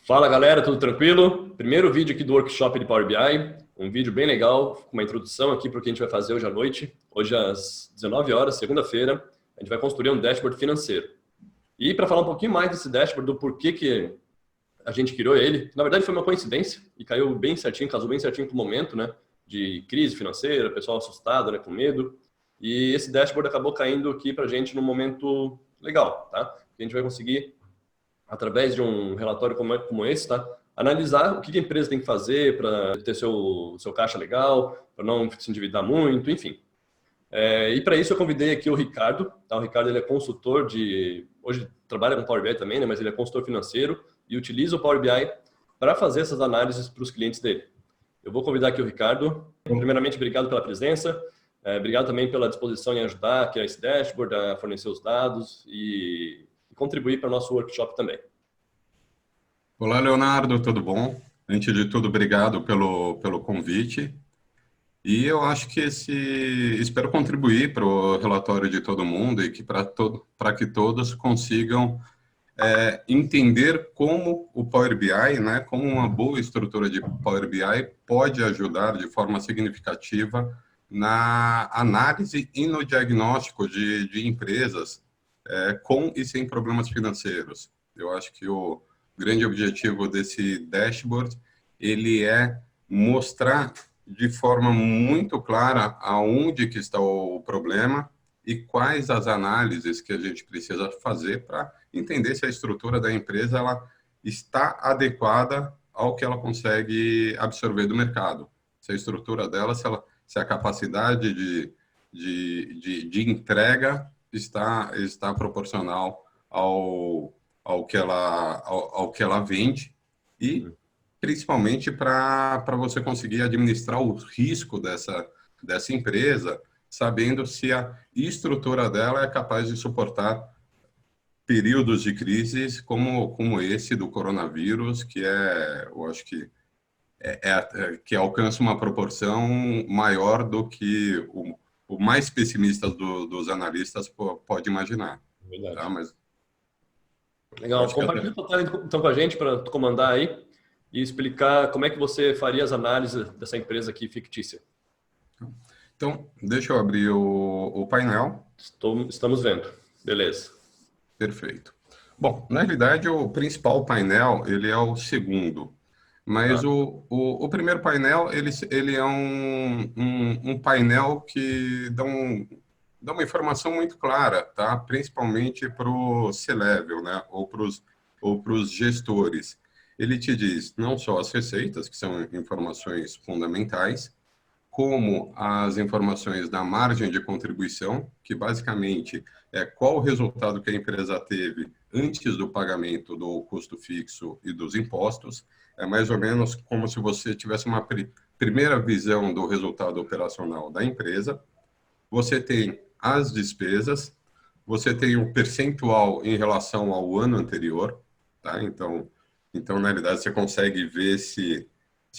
Fala galera, tudo tranquilo? Primeiro vídeo aqui do workshop de Power BI, um vídeo bem legal, com uma introdução aqui para o que a gente vai fazer hoje à noite. Hoje às 19 horas, segunda-feira, a gente vai construir um dashboard financeiro. E para falar um pouquinho mais desse dashboard, do porquê que a gente criou ele, na verdade foi uma coincidência e caiu bem certinho, casou bem certinho com o momento, né, de crise financeira, pessoal assustado, né, com medo. E esse dashboard acabou caindo aqui para a gente num momento legal, tá? A gente vai conseguir, através de um relatório como esse, tá? Analisar o que a empresa tem que fazer para ter seu caixa legal, para não se endividar muito, enfim. E para isso eu convidei aqui o Ricardo, tá? O Ricardo ele é consultor hoje trabalha com Power BI também, né? Mas ele é consultor financeiro e utiliza o Power BI para fazer essas análises para os clientes dele. Eu vou convidar aqui o Ricardo. Primeiramente, obrigado pela presença. Obrigado também pela disposição em ajudar aqui a esse dashboard, a fornecer os dados e contribuir para o nosso workshop também. Olá, Leonardo, tudo bom? Antes de tudo, obrigado pelo convite. E eu acho que espero contribuir para o relatório de todo mundo e que para que todos consigam entender como o Power BI, né, como uma boa estrutura de Power BI pode ajudar de forma significativa na análise e no diagnóstico de empresas com e sem problemas financeiros. Eu acho que o grande objetivo desse dashboard, ele é mostrar de forma muito clara aonde que está o problema e quais as análises que a gente precisa fazer para entender se a estrutura da empresa ela está adequada ao que ela consegue absorver do mercado. Se a estrutura dela, se a capacidade de entrega está proporcional ao que ela vende e principalmente para você conseguir administrar o risco dessa empresa, sabendo se a estrutura dela é capaz de suportar períodos de crises como esse do coronavírus, eu acho que que alcança uma proporção maior do que o mais pessimista dos analistas pode imaginar. Verdade. Tá? Mas legal, compartilha o tela então com a gente para comandar aí e explicar como é que você faria as análises dessa empresa aqui fictícia. Então, deixa eu abrir o painel. Estamos vendo. Beleza. Perfeito. Bom, na realidade, o principal painel, ele é o segundo. Mas o primeiro painel, ele é um painel que dá uma informação muito clara, tá? Principalmente para o C-Level, né? Ou para os gestores. Ele te diz não só as receitas, que são informações fundamentais, como as informações da margem de contribuição, que basicamente é qual o resultado que a empresa teve antes do pagamento do custo fixo e dos impostos. É mais ou menos como se você tivesse uma primeira visão do resultado operacional da empresa. Você tem as despesas, você tem o percentual em relação ao ano anterior, tá? Então na realidade, você consegue ver se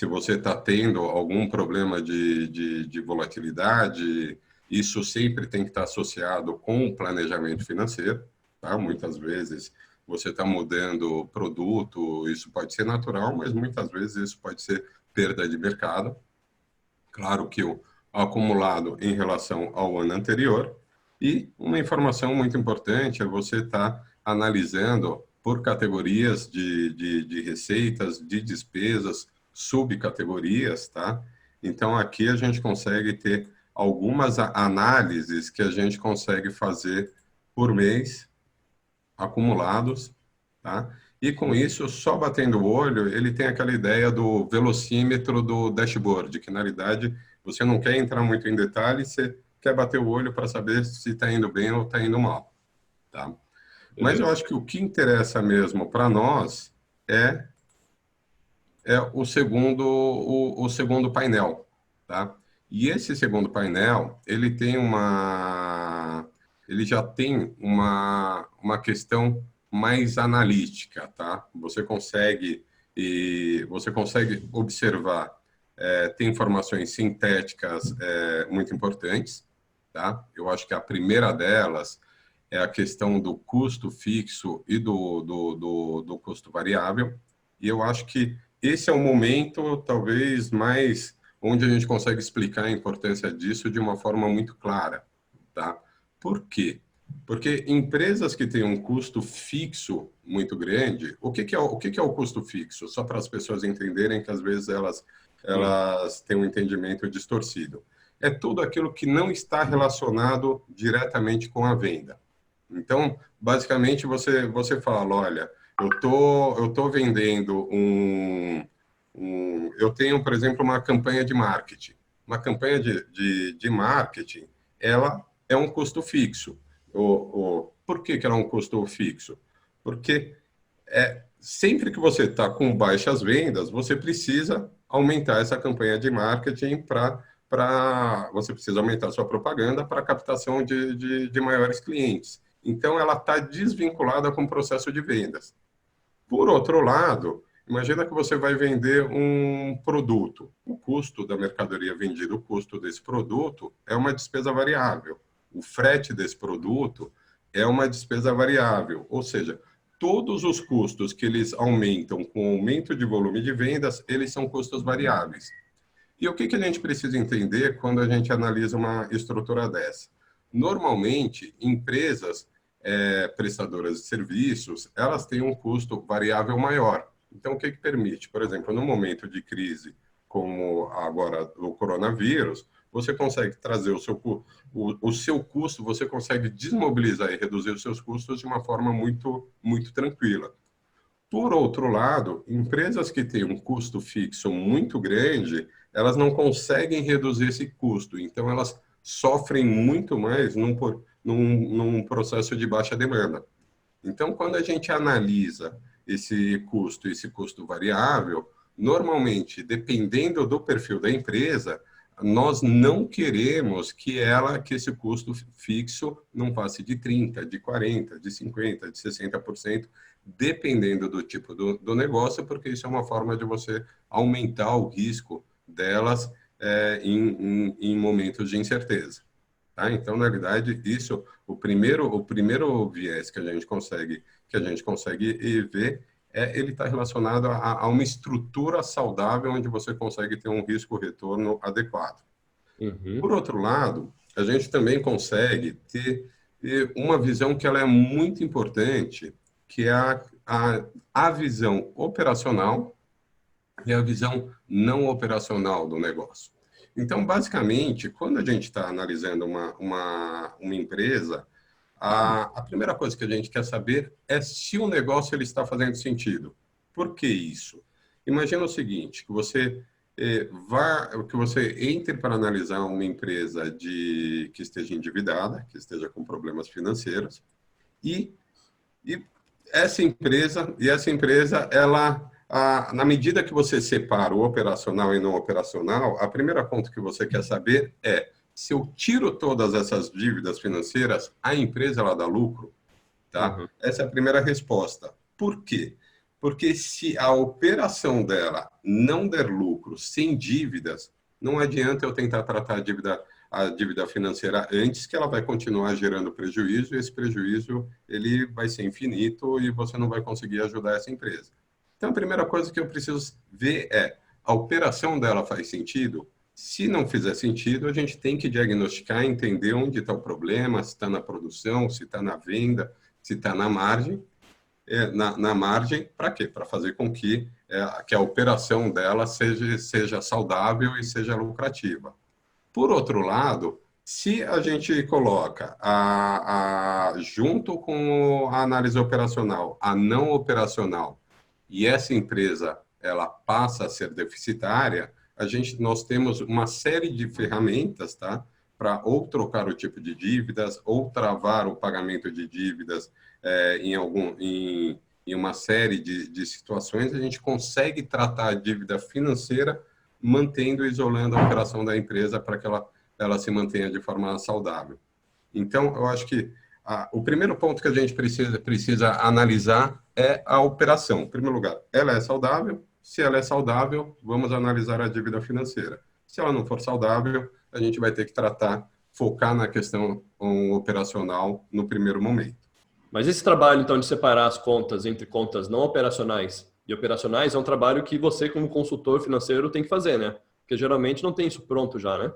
você está tendo algum problema de volatilidade. Isso sempre tem que estar associado com o planejamento financeiro, tá? Muitas vezes você está mudando produto, isso pode ser natural, mas muitas vezes isso pode ser perda de mercado. Claro que o acumulado em relação ao ano anterior. E uma informação muito importante é você estar analisando por categorias de receitas, de despesas, subcategorias, tá? Então, aqui a gente consegue ter algumas análises que a gente consegue fazer por mês, acumulados, tá? E com isso, só batendo o olho, ele tem aquela ideia do velocímetro do dashboard, que na realidade você não quer entrar muito em detalhe, você quer bater o olho para saber se está indo bem ou está indo mal, tá? Mas eu acho que o que interessa mesmo para nós é o segundo painel, tá? E esse segundo painel, ele já tem uma questão mais analítica, tá? Você consegue observar, tem informações sintéticas muito importantes, tá? Eu acho que a primeira delas é a questão do custo fixo e do custo variável. E eu acho que esse é o momento, talvez, mais onde a gente consegue explicar a importância disso de uma forma muito clara, tá? Por quê? Porque empresas que têm um custo fixo muito grande, o que é o custo fixo? Só para as pessoas entenderem que às vezes Hum. elas têm um entendimento distorcido. É tudo aquilo que não está relacionado diretamente com a venda. Então, basicamente, você fala, olha, eu tô vendendo eu tenho, por exemplo, uma campanha de marketing. Uma campanha de marketing, ela é um custo fixo. Por que ela é um custo fixo? Porque sempre que você está com baixas vendas, você precisa aumentar essa campanha de marketing você precisa aumentar sua propaganda para captação de maiores clientes. Então, ela está desvinculada com o processo de vendas. Por outro lado, imagina que você vai vender um produto. O custo da mercadoria vendida, o custo desse produto é uma despesa variável. O frete desse produto é uma despesa variável, ou seja, todos os custos que eles aumentam com o aumento de volume de vendas, eles são custos variáveis. E o que a gente precisa entender quando a gente analisa uma estrutura dessa? Normalmente, empresas prestadoras de serviços, elas têm um custo variável maior. Então, o que permite? Por exemplo, no momento de crise, como agora o coronavírus, você consegue trazer o seu custo, você consegue desmobilizar e reduzir os seus custos de uma forma muito, muito tranquila. Por outro lado, empresas que têm um custo fixo muito grande, elas não conseguem reduzir esse custo, então elas sofrem muito mais num processo de baixa demanda. Então, quando a gente analisa esse custo variável, normalmente, dependendo do perfil da empresa, nós não queremos que esse custo fixo não passe de 30, de 40, de 50, de 60%, dependendo do tipo do negócio, porque isso é uma forma de você aumentar o risco delas em momentos de incerteza. Tá? Então, na realidade, isso, o primeiro viés que a gente consegue ver ele está relacionado a uma estrutura saudável onde você consegue ter um risco-retorno adequado. Por Uhum. outro lado, a gente também consegue ter uma visão que ela é muito importante, que é a visão operacional e a visão não operacional do negócio. Então, basicamente, quando a gente está analisando uma empresa, a primeira coisa que a gente quer saber é se o negócio ele está fazendo sentido. Por que isso? Imagina o seguinte, que você entre para analisar uma empresa que esteja endividada, que esteja com problemas financeiros, e e essa empresa, na medida que você separa o operacional e não operacional, a primeira ponto que você quer saber é se eu tiro todas essas dívidas financeiras, a empresa ela dá lucro, tá? Uhum. Essa é a primeira resposta. Por quê? Porque se a operação dela não der lucro sem dívidas, não adianta eu tentar tratar a dívida financeira antes, que ela vai continuar gerando prejuízo, e esse prejuízo ele vai ser infinito e você não vai conseguir ajudar essa empresa. Então, a primeira coisa que eu preciso ver é a operação dela faz sentido? Se não fizer sentido, a gente tem que diagnosticar, entender onde está o problema, se está na produção, se está na venda, se está na margem. Na margem, para quê? Para fazer com que a operação dela seja saudável e seja lucrativa. Por outro lado, se a gente coloca junto com a análise operacional, a não operacional, e essa empresa ela passa a ser deficitária, nós temos uma série de ferramentas, tá? Para ou trocar o tipo de dívidas, ou travar o pagamento de dívidas em uma série de situações, a gente consegue tratar a dívida financeira mantendo e isolando a operação da empresa para que ela se mantenha de forma saudável. Então, eu acho que o primeiro ponto que a gente precisa analisar é a operação. Em primeiro lugar, ela é saudável? Se ela é saudável, vamos analisar a dívida financeira. Se ela não for saudável, a gente vai ter que focar na questão operacional no primeiro momento. Mas esse trabalho, então, de separar as contas entre contas não operacionais E operacionais é um trabalho que você, como consultor financeiro, tem que fazer, né? Porque geralmente não tem isso pronto já, né?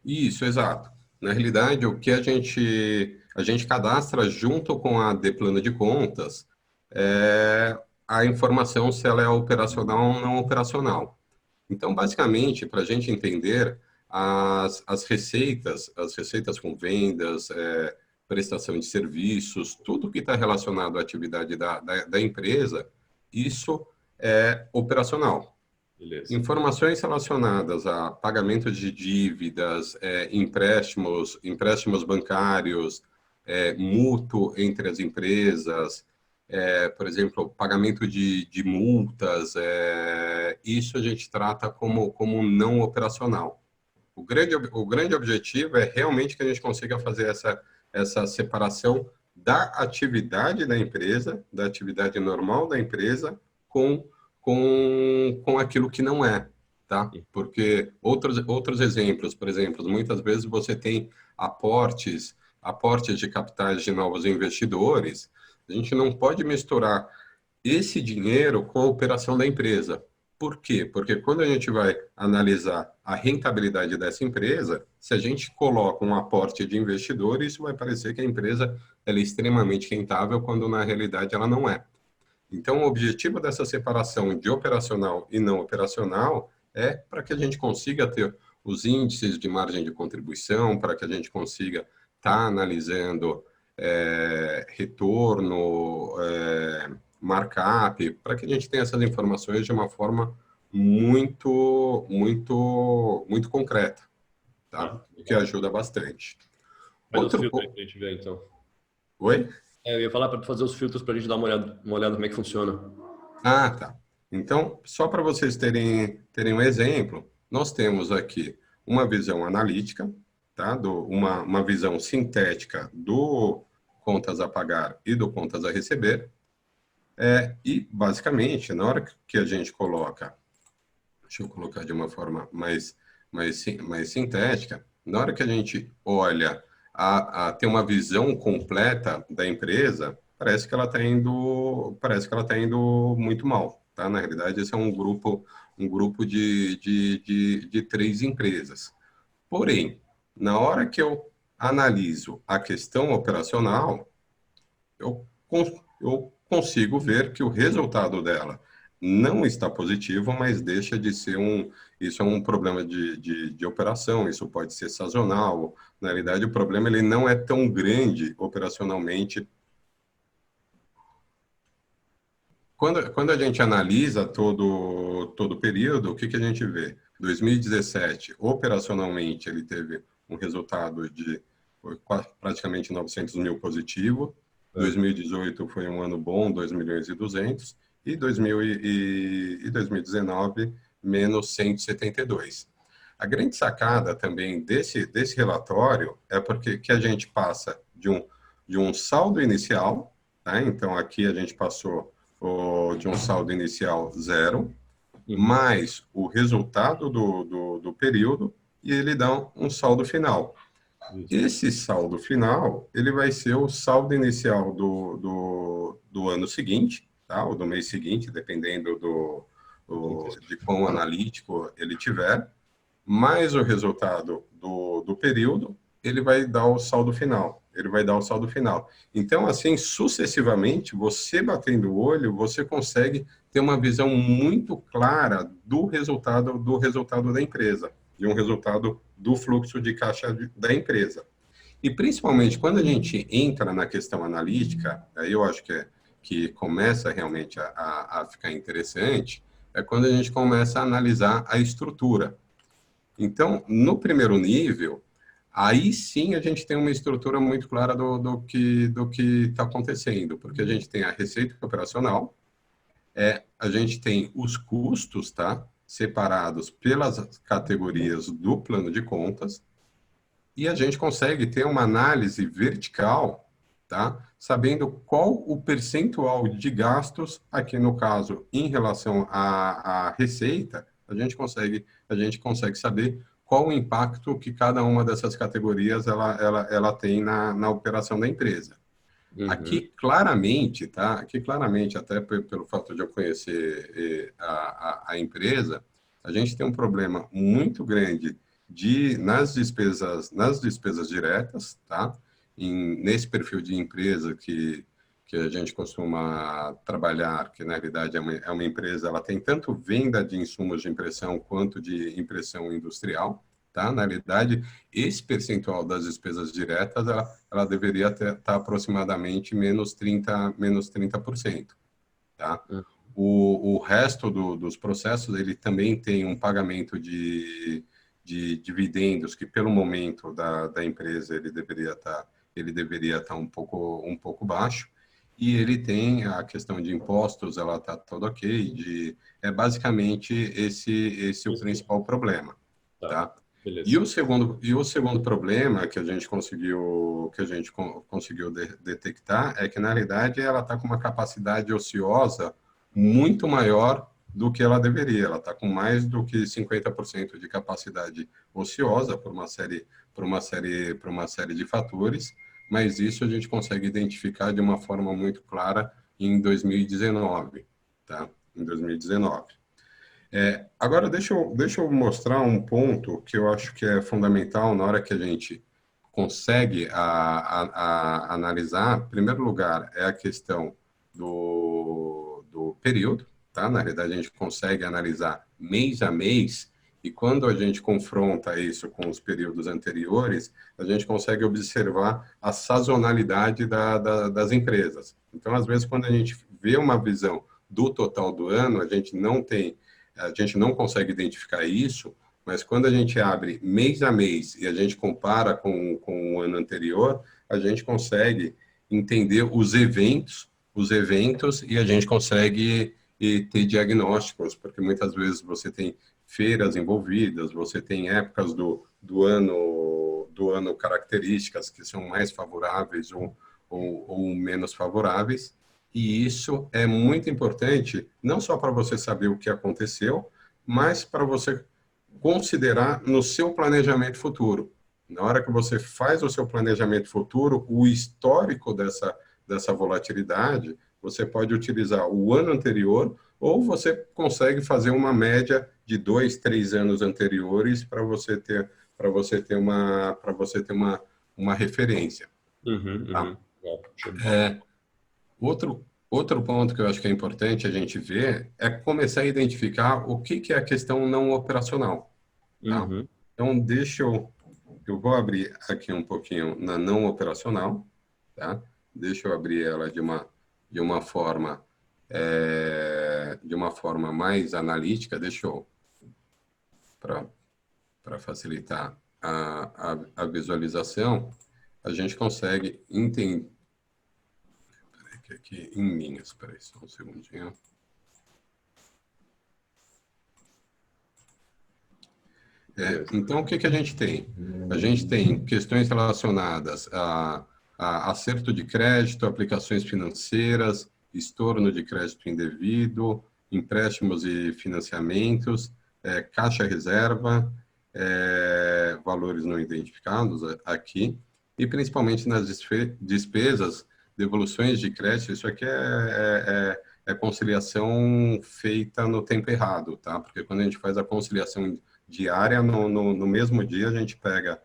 Isso, exato. Na realidade, o que a gente cadastra junto com a de plano de contas é a informação se ela é operacional ou não operacional. Então, basicamente, para a gente entender as receitas com vendas, prestação de serviços, tudo que está relacionado à atividade da empresa, isso é operacional. Beleza. Informações relacionadas a pagamento de dívidas, empréstimos bancários, mútuo entre as empresas, por exemplo, pagamento de multas, isso a gente trata como não operacional. O grande objetivo é realmente que a gente consiga fazer essa separação da atividade da empresa, da atividade normal da empresa, com com aquilo que não é, tá? Porque outros exemplos, por exemplo, muitas vezes você tem aportes de capitais de novos investidores, a gente não pode misturar esse dinheiro com a operação da empresa. Por quê? Porque quando a gente vai analisar a rentabilidade dessa empresa, se a gente coloca um aporte de investidores, isso vai parecer que a empresa ela é extremamente rentável, quando na realidade ela não é. Então, o objetivo dessa separação de operacional e não operacional é para que a gente consiga ter os índices de margem de contribuição, para que a gente consiga estar analisando retorno, markup, para que a gente tenha essas informações de uma forma muito concreta, tá? O que ajuda bastante. Faz os Outro filtros aí ponto. pra gente ver, então. Oi? Eu ia falar para fazer os filtros para a gente dar uma olhada como é que funciona. Ah, tá. Então, só para vocês terem um exemplo, nós temos aqui uma visão analítica, tá? Uma visão sintética do contas a pagar e do contas a receber. E, basicamente, na hora que a gente coloca, deixa eu colocar de uma forma mais sintética, na hora que a gente olha a ter uma visão completa da empresa, parece que ela tá indo muito mal, tá? Na realidade, esse é um grupo de três empresas. Porém, na hora que eu analiso a questão operacional, eu consigo ver que o resultado dela não está positivo, mas deixa de ser isso é um problema de operação, isso pode ser sazonal. Na realidade, o problema ele não é tão grande operacionalmente. Quando a gente analisa todo o período, o que a gente vê? 2017, operacionalmente, ele teve um resultado de praticamente 900 mil positivo. 2018 foi um ano bom, 2 milhões e 200. E 2019, menos 172. A grande sacada também desse relatório é porque que a gente passa de um saldo inicial, tá? Então, aqui a gente passou de um saldo inicial zero, mais o resultado do período, e ele dá um saldo final. Esse saldo final, ele vai ser o saldo inicial do ano seguinte, tá? Ou do mês seguinte, dependendo de quão analítico ele tiver, mais o resultado do período, ele vai dar o saldo final. Ele vai dar o saldo final. Então, assim, sucessivamente, você batendo o olho, você consegue ter uma visão muito clara do resultado da empresa, de um resultado do fluxo de caixa da empresa. E, principalmente, quando a gente entra na questão analítica, aí eu acho que começa realmente a ficar interessante, é quando a gente começa a analisar a estrutura. Então, no primeiro nível, aí sim a gente tem uma estrutura muito clara do que está acontecendo, porque a gente tem a receita operacional, a gente tem os custos, tá? Separados pelas categorias do plano de contas, e a gente consegue ter uma análise vertical, tá? Sabendo qual o percentual de gastos, aqui no caso, em relação à receita, a gente consegue saber qual o impacto que cada uma dessas categorias ela tem na operação da empresa. Uhum. Aqui claramente, tá? Aqui claramente, até pelo fato de eu conhecer a empresa, a gente tem um problema muito grande nas despesas diretas, tá? Nesse perfil de empresa que a gente costuma trabalhar, que na realidade é uma empresa, ela tem tanto venda de insumos de impressão quanto de impressão industrial, tá? Na realidade, esse percentual das despesas diretas, ela deveria estar aproximadamente menos 30%, tá? Uhum. O resto dos processos, ele também tem um pagamento de dividendos, que pelo momento da empresa ele deveria estar um pouco baixo, e ele tem a questão de impostos, ela está toda ok, é basicamente esse o Isso. principal problema, Tá. tá? Beleza. E o segundo problema que a gente conseguiu detectar é que, na realidade, ela está com uma capacidade ociosa muito maior do que ela deveria. Ela está com mais do que 50% de capacidade ociosa por uma série de fatores, mas isso a gente consegue identificar de uma forma muito clara em 2019, tá? Em 2019. Agora, deixa eu mostrar um ponto que eu acho que é fundamental na hora que a gente consegue a analisar. Em primeiro lugar, é a questão do período, tá? Na realidade, a gente consegue analisar mês a mês, e quando a gente confronta isso com os períodos anteriores, a gente consegue observar a sazonalidade das empresas. Então, às vezes, quando a gente vê uma visão do total do ano, a gente não consegue identificar isso, mas quando a gente abre mês a mês e a gente compara com o ano anterior, a gente consegue entender os eventos e a gente consegue ter diagnósticos, porque muitas vezes você tem feiras envolvidas, você tem épocas do ano características que são mais favoráveis ou menos favoráveis, e isso é muito importante, não só para você saber o que aconteceu, mas para você considerar no seu planejamento futuro. Na hora que você faz o seu planejamento futuro, o histórico dessa volatilidade, você pode utilizar o ano anterior ou você consegue fazer uma média de 2, 3 anos anteriores para você ter uma referência. Uhum, Tá? uhum. Ó, show de bola. Outro ponto que eu acho que é importante a gente ver é começar a identificar o que é a questão não operacional, tá? Uhum. Então, eu vou abrir aqui um pouquinho na não operacional, tá? Deixa eu abrir ela de uma forma, de uma forma mais analítica, para facilitar a visualização, a gente consegue entender, aqui em linhas, espera aí, só um segundinho. Beleza. Então, o que a gente tem? A gente tem questões relacionadas a acerto de crédito, aplicações financeiras, estorno de crédito indevido, empréstimos e financiamentos, caixa reserva, valores não identificados aqui, e principalmente nas despesas, devoluções de crédito. Isso aqui é conciliação feita no tempo errado, tá? Porque quando a gente faz a conciliação diária, no mesmo dia a gente pega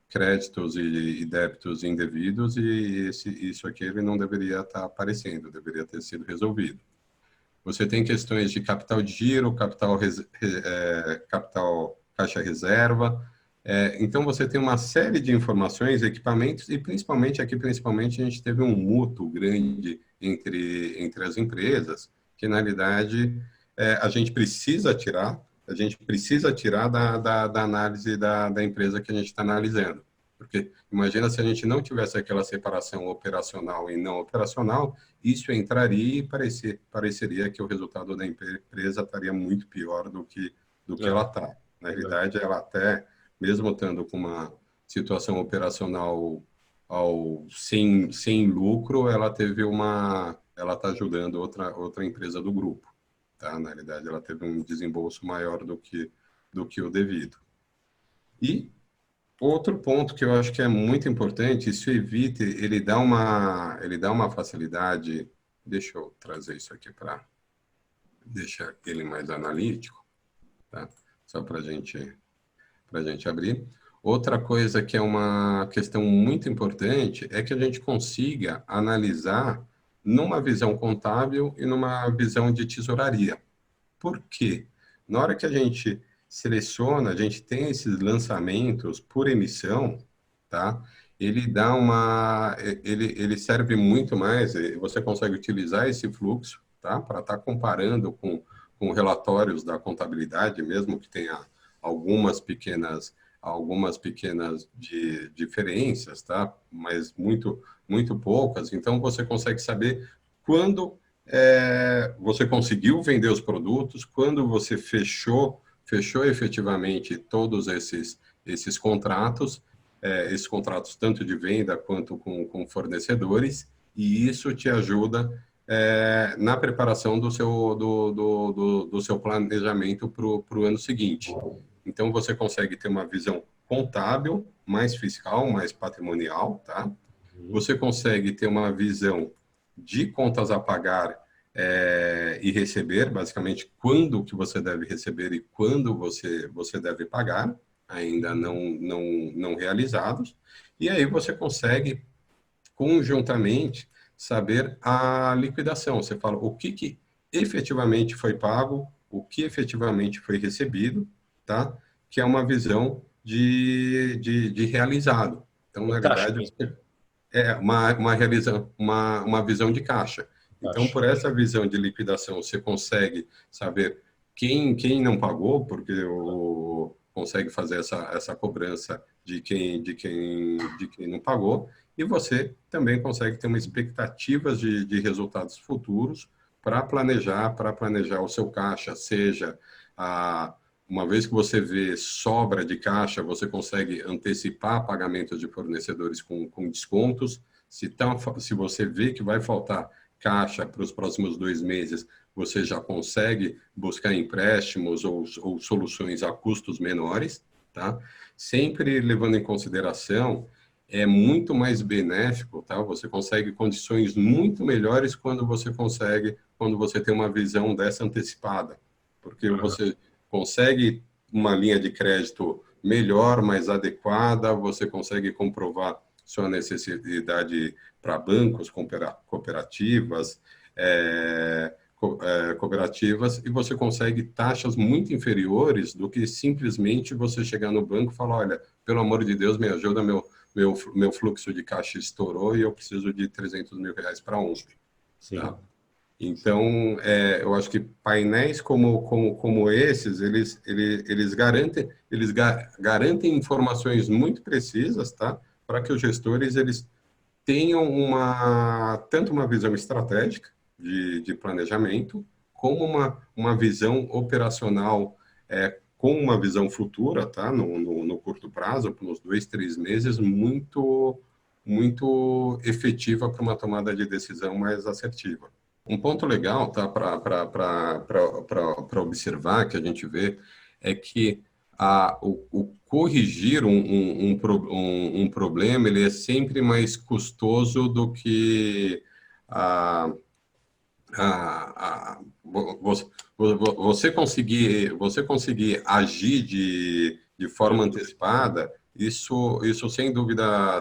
créditos e débitos indevidos, e isso aqui ele não deveria estar aparecendo, deveria ter sido resolvido. Você tem questões de capital de giro, capital caixa reserva. Então, você tem uma série de informações, equipamentos, e principalmente a gente teve um mútuo grande entre as empresas, que, na realidade, a gente precisa tirar da análise da empresa que a gente está analisando. Porque imagina se a gente não tivesse aquela separação operacional e não operacional, isso entraria e pareceria que o resultado da empresa estaria muito pior do que ela É, está. Na é. realidade, ela até, mesmo estando com uma situação operacional sem lucro, ela está ajudando outra empresa do grupo. Tá? Na realidade, ela teve um desembolso maior do que o devido. E Outro ponto que eu acho que é muito importante, isso evita, ele dá uma facilidade. Deixa eu trazer isso aqui para deixar ele mais analítico, tá? Só para gente abrir. Outra coisa que é uma questão muito importante é que a gente consiga analisar numa visão contábil e numa visão de tesouraria. Por quê? Na hora que a gente seleciona, a gente tem esses lançamentos por emissão, tá? Ele dá uma, ele serve muito mais, você consegue utilizar esse fluxo, tá? Para estar comparando com relatórios da contabilidade, mesmo que tenha algumas pequenas diferenças, tá? Mas muito poucas. Então, você consegue saber quando você conseguiu vender os produtos, quando você fechou efetivamente todos esses contratos, esses contratos tanto de venda quanto com fornecedores, e isso te ajuda na preparação do seu planejamento para o ano seguinte. Então, você consegue ter uma visão contábil, mais fiscal, mais patrimonial, tá? Você consegue ter uma visão de contas a pagar e receber, basicamente, quando que você deve receber e quando você deve pagar, ainda não realizados. E aí você consegue, conjuntamente, saber a liquidação. Você fala o que efetivamente foi pago, o que efetivamente foi recebido, tá? Que é uma visão de realizado. Então, O na caixa verdade, mesmo, uma visão de caixa. Então, caixa. por essa visão de liquidação, você consegue saber quem não pagou, porque consegue fazer essa cobrança de quem não pagou, e você também consegue ter uma expectativa de resultados futuros para planejar o seu caixa, seja uma vez que você vê sobra de caixa, você consegue antecipar pagamentos de fornecedores com descontos. Se você vê que vai faltar caixa para os próximos 2 meses, você já consegue buscar empréstimos ou soluções a custos menores, tá? Sempre levando em consideração, é muito mais benéfico, tá? Você consegue condições muito melhores quando você tem uma visão dessa antecipada, porque Uhum. você consegue uma linha de crédito melhor, mais adequada, você consegue comprovar sua necessidade para bancos, cooperativas, cooperativas, e você consegue taxas muito inferiores do que simplesmente você chegar no banco e falar, olha, pelo amor de Deus, me ajuda, meu fluxo de caixa estourou e eu preciso de R$ 300.000 para ontem, tá? Sim. Então, eu acho que painéis como esses, garantem informações muito precisas, tá? Para que os gestores eles tenham tanto uma visão estratégica de planejamento, como uma visão operacional com uma visão futura, tá? No curto prazo, nos 2, 3 meses, muito efetiva para uma tomada de decisão mais assertiva. Um ponto legal, tá, para observar, que a gente vê, é que o corrigir um problema, ele é sempre mais custoso do que a, você conseguir agir de forma antecipada, isso sem dúvida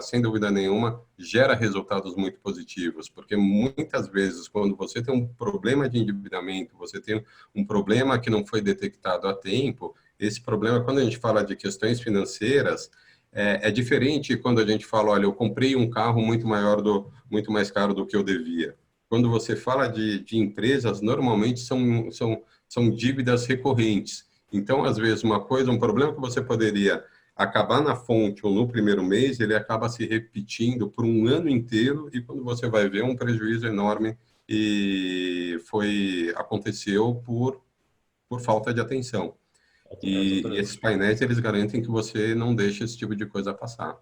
nenhuma, gera resultados muito positivos, porque muitas vezes, quando você tem um problema de endividamento, você tem um problema que não foi detectado a tempo, esse problema, quando a gente fala de questões financeiras, é diferente quando a gente fala, olha, eu comprei um carro muito mais caro do que eu devia. Quando você fala de empresas, normalmente são dívidas recorrentes. Então, às vezes, um problema que você poderia acabar na fonte ou no primeiro mês, ele acaba se repetindo por um ano inteiro e quando você vai ver um prejuízo enorme e aconteceu por falta de atenção. E esses Exatamente. painéis, eles garantem que você não deixa esse tipo de coisa passar.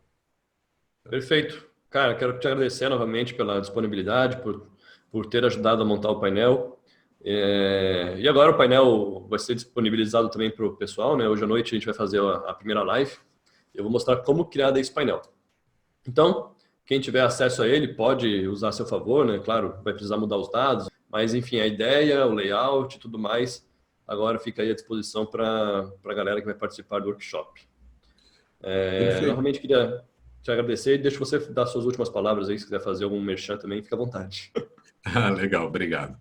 Perfeito. Cara, quero te agradecer novamente pela disponibilidade, por ter ajudado a montar o painel. E agora o painel vai ser disponibilizado também para o pessoal, né? Hoje à noite a gente vai fazer a primeira live. Eu vou mostrar como criar esse painel. Então, quem tiver acesso a ele pode usar a seu favor, né? Claro, vai precisar mudar os dados, mas enfim, a ideia, o layout e tudo mais, agora fica aí à disposição para a galera que vai participar do workshop. Perfeito. Novamente, queria te agradecer e deixo você dar suas últimas palavras aí, se quiser fazer algum merchan também, fica à vontade. Ah, legal, obrigado.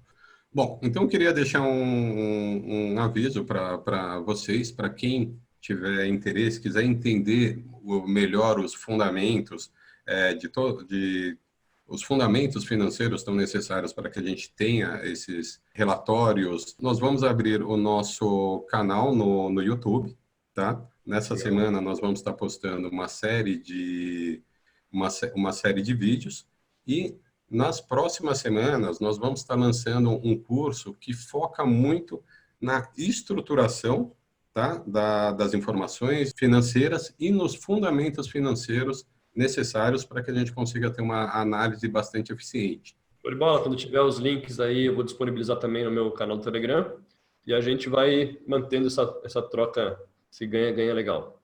Bom, então eu queria deixar um aviso para vocês, para quem tiver interesse, quiser entender melhor os fundamentos os fundamentos financeiros tão necessários para que a gente tenha esses relatórios. Nós vamos abrir o nosso canal no YouTube, tá? Nessa semana nós vamos estar postando uma série de vídeos e nas próximas semanas, nós vamos estar lançando um curso que foca muito na estruturação, tá, das informações financeiras e nos fundamentos financeiros necessários para que a gente consiga ter uma análise bastante eficiente. Show de bola, quando tiver os links aí, eu vou disponibilizar também no meu canal do Telegram e a gente vai mantendo essa troca, esse ganha-ganha legal.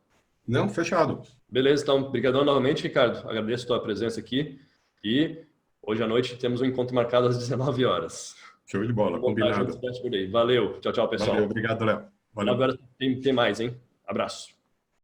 Não, fechado. Beleza, então, brigadão novamente, Ricardo. Agradeço a tua presença aqui e hoje à noite temos um encontro marcado às 19 horas. Show de bola, combinado. Valeu, tchau, pessoal. Valeu, obrigado, Léo. Valeu. Agora tem mais, hein? Abraço.